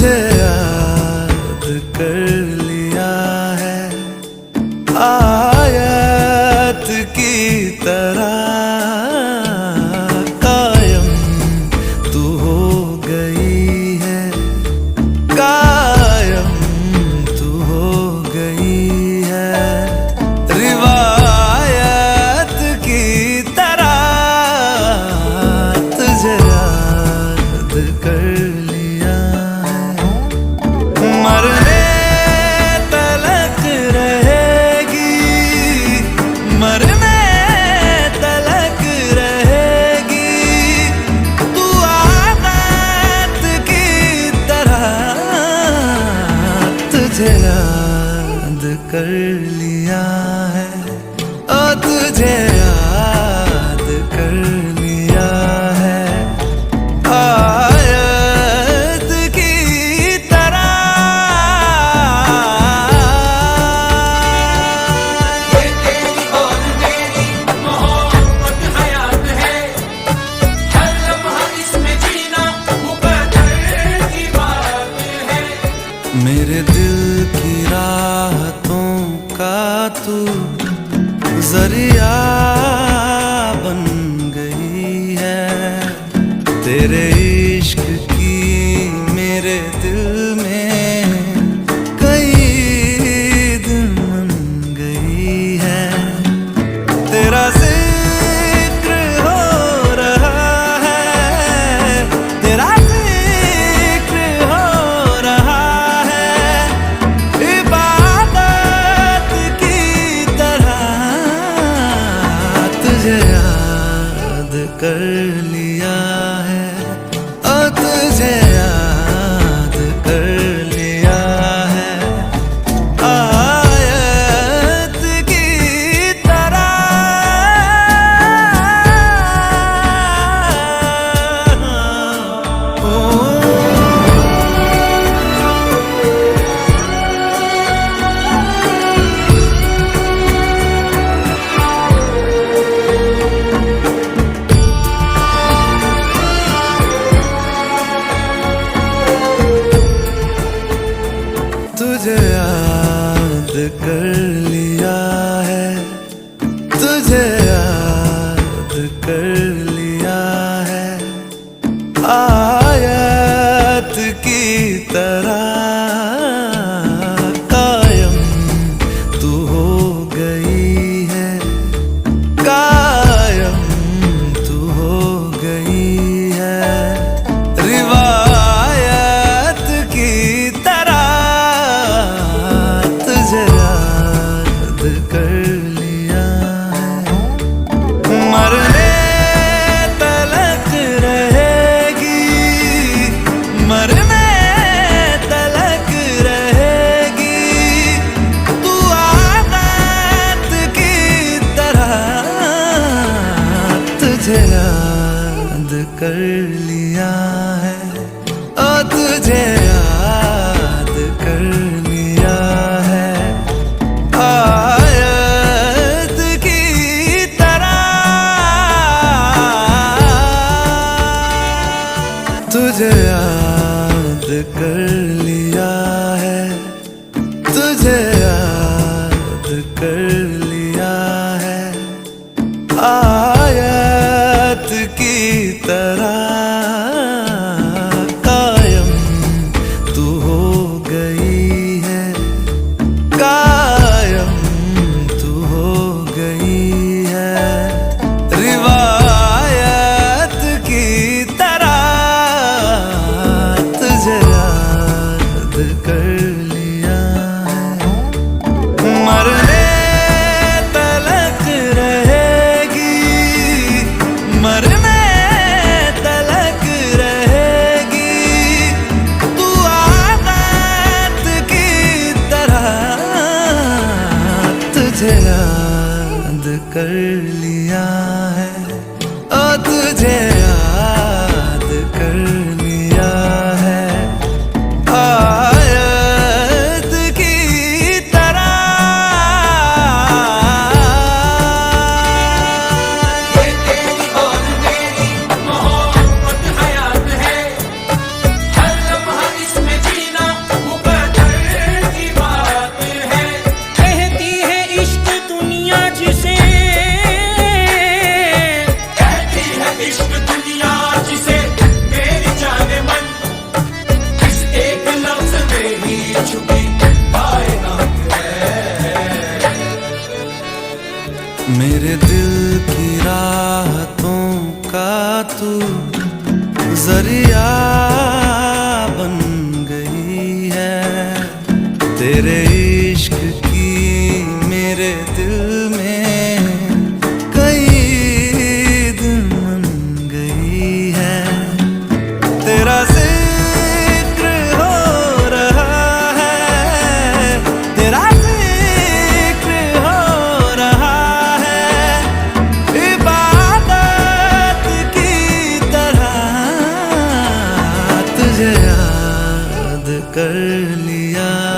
तुझे याद कर लिया है आयत की तरह, कायम तू हो गई है, कायम तू हो गई है, रिवायत की तरह तुझे याद कर लिया है। मरने तलक रहेगी, मरने तलक रहेगी तू आदत की तरह, तुझे याद कर लिया है, ओ तुझे याद कर लिया है आयत की तरह। ये तेरी और मेरी मोहब्बत हयात है, हर लम्हा इसमें जीना मुकद्दर की बात है। मेरे दिल की राहतों का तू जरिया बन गई है, तेरे इश्क की मेरे दिल में कई दिन बन गई है, तेरा जिक्र हो रहा है, तेरा जिक्र हो रहा है, इबादत की तरह तुझे याद कर लिया है, ओ तुझे याद कर लिया है आयत की तरह। ओ तुझे याद कर लिया है, तुझे याद कर लिया है आयत की तरह, कायम तू हो गई है, कायम तू हो गई है, रिवायत की तरह तुझे याद कर लिया है। मरने तलक रहेगी, मरने तलक रहेगी तू आदत की तरह, तुझे याद कर लिया है, ओ तुझे याद कर लिया है आयत की तरह। तुझे याद कर लिया है, तुझे याद कर लिया है आयत की तरह, कायम तू हो गई है, कायम तू हो गई है, रिवायत की तरह तुझे याद कर लिया है। मरने तलक रहेगी, मरने तलक रहेगी तू आदत की तरह, तुझे याद कर लिया है, ओ तुझे याद कर लिया है आयत की तरह। ये तेरी और मेरी मोहब्बत हयात है, हर लम्हा इसमें जीना कर लिया